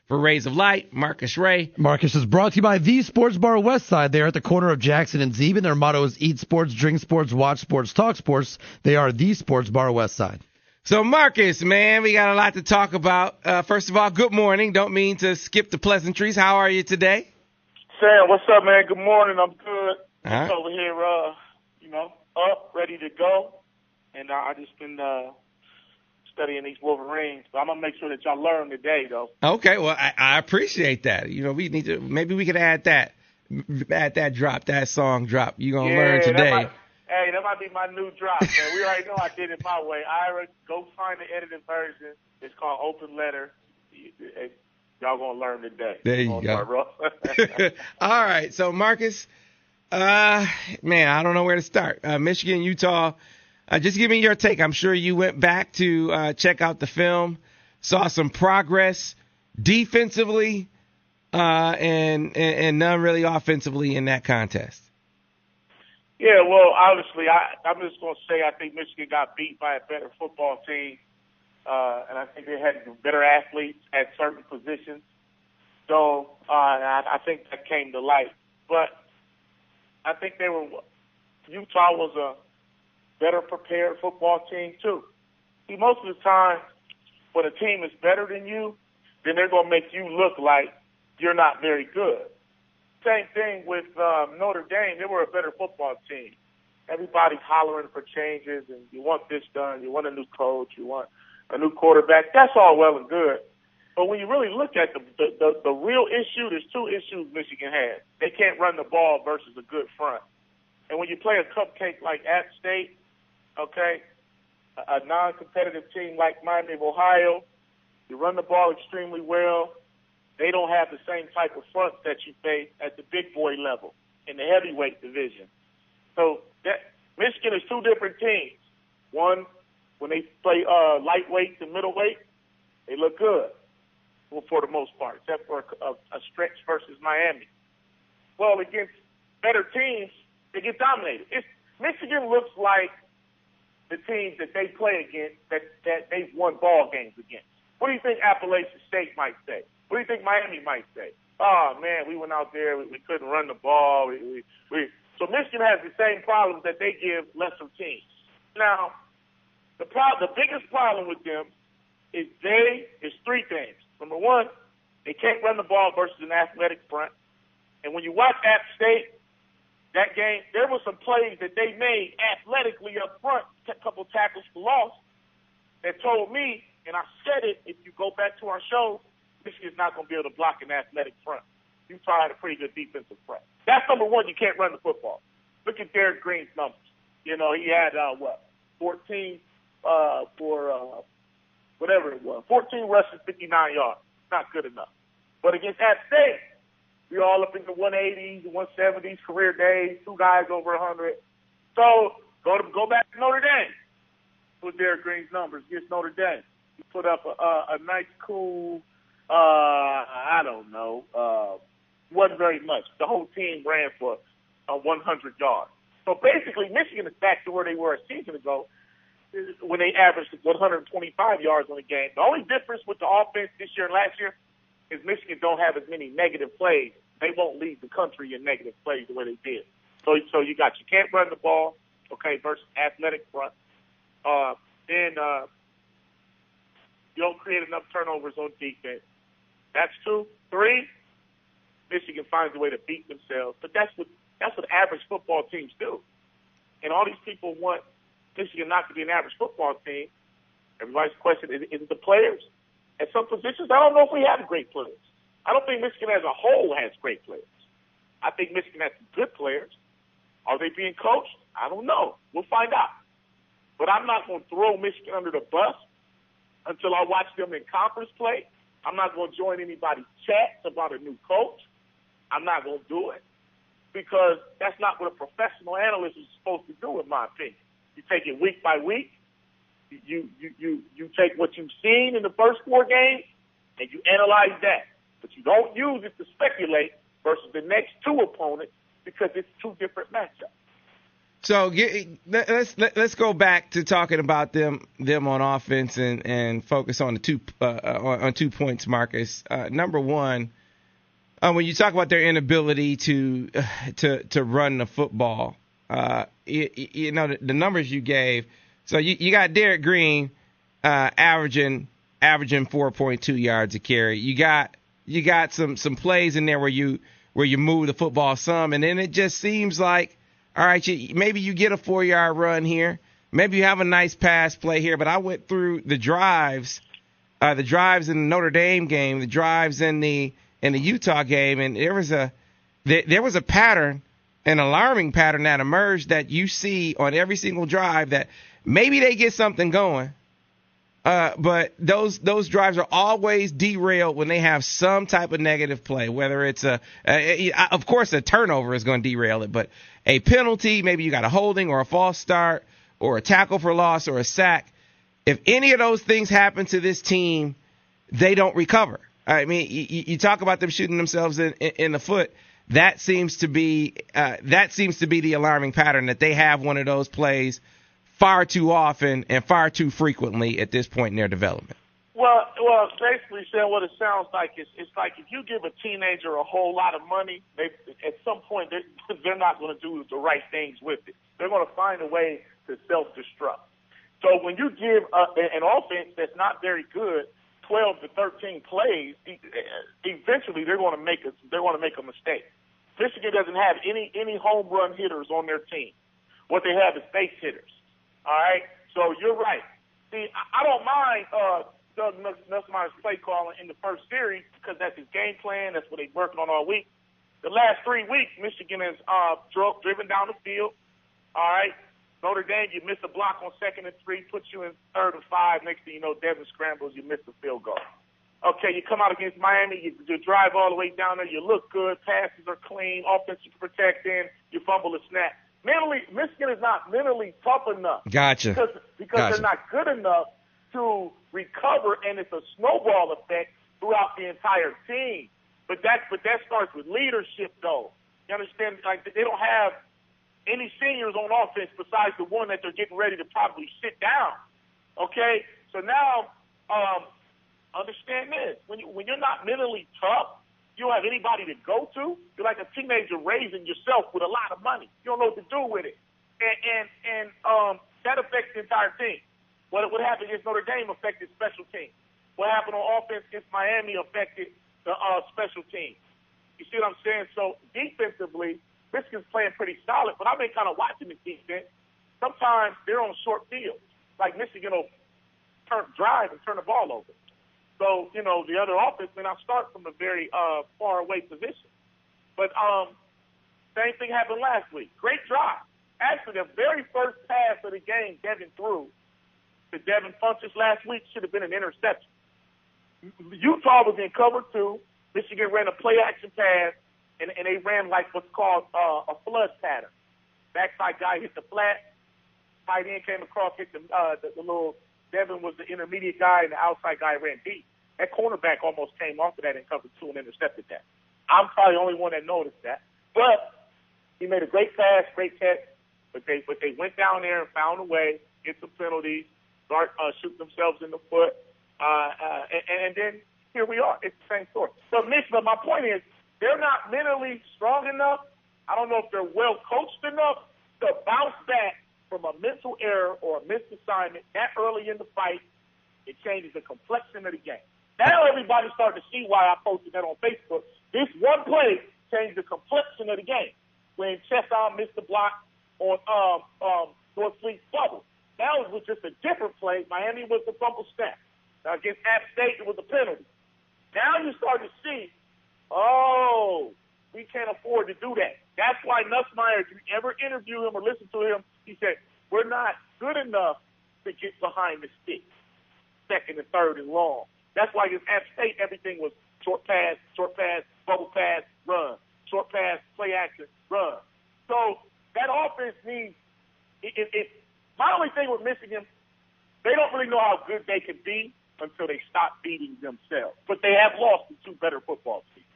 For Rays of Light, Marcus Ray. Marcus is brought to you by The Sports Bar Westside. They are at the corner of Jackson and Zeeb, and their motto is eat sports, drink sports, watch sports, talk sports. They are The Sports Bar Westside. So, Marcus, man, we got a lot to talk about. First of all, good morning. Don't mean to skip the pleasantries. How are you today? Sam, what's up, man? Good morning. I'm good. All right. Over here, up, ready to go. And I just been studying these Wolverines. But I'm going to make sure that y'all learn today, though. Okay, well, I appreciate that. We need to, maybe we could add that drop, that song drop. You're going to learn today. That might be my new drop, man. We already know I did it my way. Ira, go find the edited version. It's called Open Letter. Y'all going to learn today. There you go. All right, so Marcus, man, I don't know where to start. Michigan, Utah. Just give me your take. I'm sure you went back to check out the film, saw some progress defensively, and none really offensively in that contest. Yeah, well, obviously, I'm just going to say I think Michigan got beat by a better football team, and I think they had better athletes at certain positions. So I think that came to light. But I think Utah was a better prepared football team too. See, most of the time when a team is better than you, then they're going to make you look like you're not very good. Same thing with Notre Dame. They were a better football team. Everybody's hollering for changes, and you want this done. You want a new coach. You want a new quarterback. That's all well and good. But when you really look at the real issue, there's two issues Michigan has. They can't run the ball versus a good front. And when you play a cupcake like App State, okay, a non-competitive team like Miami of Ohio, you run the ball extremely well. They don't have the same type of front that you face at the big boy level in the heavyweight division. So Michigan is two different teams. One, when they play lightweight and middleweight, they look good for the most part, except for a stretch versus Miami. Well, against better teams, they get dominated. Michigan looks like the teams that they play against that they've won ball games against. What do you think Appalachian State might say? What do you think Miami might say? Oh, man, we went out there. We couldn't run the ball. So Michigan has the same problems that they give lesser teams. Now, the biggest problem with them is three things. Number one, they can't run the ball versus an athletic front. And when you watch App State, that game, there were some plays that they made athletically up front, a couple tackles for loss, that told me, and I said it, if you go back to our show, Michigan's not going to be able to block an athletic front. Utah had a pretty good defensive front. That's number one. You can't run the football. Look at Derek Green's numbers. He had 14 for whatever it was, 14 rushes, 59 yards. Not good enough. But against App State, we all up in the 180s, 170s career days. Two guys over 100. So go back to Notre Dame with Derek Green's numbers against Notre Dame. He put up a nice, cool. Wasn't very much. The whole team ran for 100 yards. So basically, Michigan is back to where they were a season ago when they averaged 125 yards on a game. The only difference with the offense this year and last year is Michigan don't have as many negative plays. They won't lead the country in negative plays the way they did. So you can't run the ball, okay, versus athletic front. Then you don't create enough turnovers on defense. That's two. Three, Michigan finds a way to beat themselves. But that's what average football teams do. And all these people want Michigan not to be an average football team. Everybody's question is it the players? At some positions, I don't know if we have great players. I don't think Michigan as a whole has great players. I think Michigan has some good players. Are they being coached? I don't know. We'll find out. But I'm not going to throw Michigan under the bus until I watch them in conference play. I'm not going to join anybody's chats about a new coach. I'm not going to do it because that's not what a professional analyst is supposed to do, in my opinion. You take it week by week. You take what you've seen in the first four games and you analyze that. But you don't use it to speculate versus the next two opponents because it's two different matchups. So let's go back to talking about them on offense and focus on the on 2 points, Marcus. Number one, when you talk about their inability to run the football, you know the numbers you gave. So you got Derek Green averaging 4.2 yards a carry. You got some plays in there where you move the football some, and then it just seems like, all right, maybe you get a 4-yard run here. Maybe you have a nice pass play here. But I went through the drives in the Notre Dame game, the drives in the Utah game, and there was a pattern, an alarming pattern that emerged that you see on every single drive that maybe they get something going. But those drives are always derailed when they have some type of negative play, whether it's of course a turnover is going to derail it, but a penalty, maybe you got a holding or a false start or a tackle for loss or a sack. If any of those things happen to this team, they don't recover. I mean, you talk about them shooting themselves in the foot. That seems to be the alarming pattern, that they have one of those plays far too often and far too frequently at this point in their development. Well, basically, saying what it sounds like is it's like if you give a teenager a whole lot of money, at some point they're not going to do the right things with it. They're going to find a way to self-destruct. So when you give an offense that's not very good 12 to 13 plays, eventually they're going to make a mistake. Michigan doesn't have any home run hitters on their team. What they have is base hitters. All right, so you're right. See, I don't mind Doug Nussmeier's play calling in the first series because that's his game plan. That's what they're working on all week. The last 3 weeks, Michigan has driven down the field. All right, Notre Dame, you miss a block on 2nd and 3, puts you in 3rd and 5. Next thing you know, Devin scrambles, you miss the field goal. Okay, you come out against Miami, you drive all the way down there, you look good, passes are clean, offense is protected, you fumble a snap. Mentally, Michigan is not mentally tough enough. Gotcha. Because they're not good enough to recover, and it's a snowball effect throughout the entire team. But that starts with leadership, though. You understand? Like, they don't have any seniors on offense besides the one that they're getting ready to probably sit down. Okay? So now, understand this. When you're not mentally tough, you don't have anybody to go to. You're like a teenager raising yourself with a lot of money. You don't know what to do with it. And that affects the entire team. What happened against Notre Dame affected special teams. What happened on offense against Miami affected the special teams. You see what I'm saying? So defensively, Michigan's playing pretty solid, but I've been kind of watching the defense. Sometimes they're on short fields. Like Michigan will drive and turn the ball over. So, you know, the other offense may not start from a very far away position. But same thing happened last week. Great drive. Actually, the very first pass of the game Devin threw to Devin Funchess last week should have been an interception. Utah was in cover 2. Michigan ran a play-action pass, and they ran like what's called a flood pattern. Backside guy hit the flat. Tight end came across, hit the little – Devin was the intermediate guy, and the outside guy ran deep. That cornerback almost came off of that and covered 2 and intercepted that. I'm probably the only one that noticed that. But he made a great pass, great catch. But they went down there and found a way, get some penalties, start shooting themselves in the foot. And then here we are. It's the same story. So, but my point is, they're not mentally strong enough. I don't know if they're well coached enough to bounce back from a mental error or a missed assignment that early in the fight. It changes the complexion of the game. Now everybody's starting to see why I posted that on Facebook. This one play changed the complexion of the game. When Chesson missed the block on North Fleet's fumble. That was just a different play. Miami was the fumble snap. Now against App State, it was a penalty. Now you start to see, we can't afford to do that. That's why Nussmeier, if you ever interview him or listen to him, he said, we're not good enough to get behind the stick, 2nd and 3rd and long. That's why against App State, everything was short pass, bubble pass, run. Short pass, play action, run. So that offense needs my only thing with Michigan, they don't really know how good they can be until they stop beating themselves. But they have lost to 2 better football teams.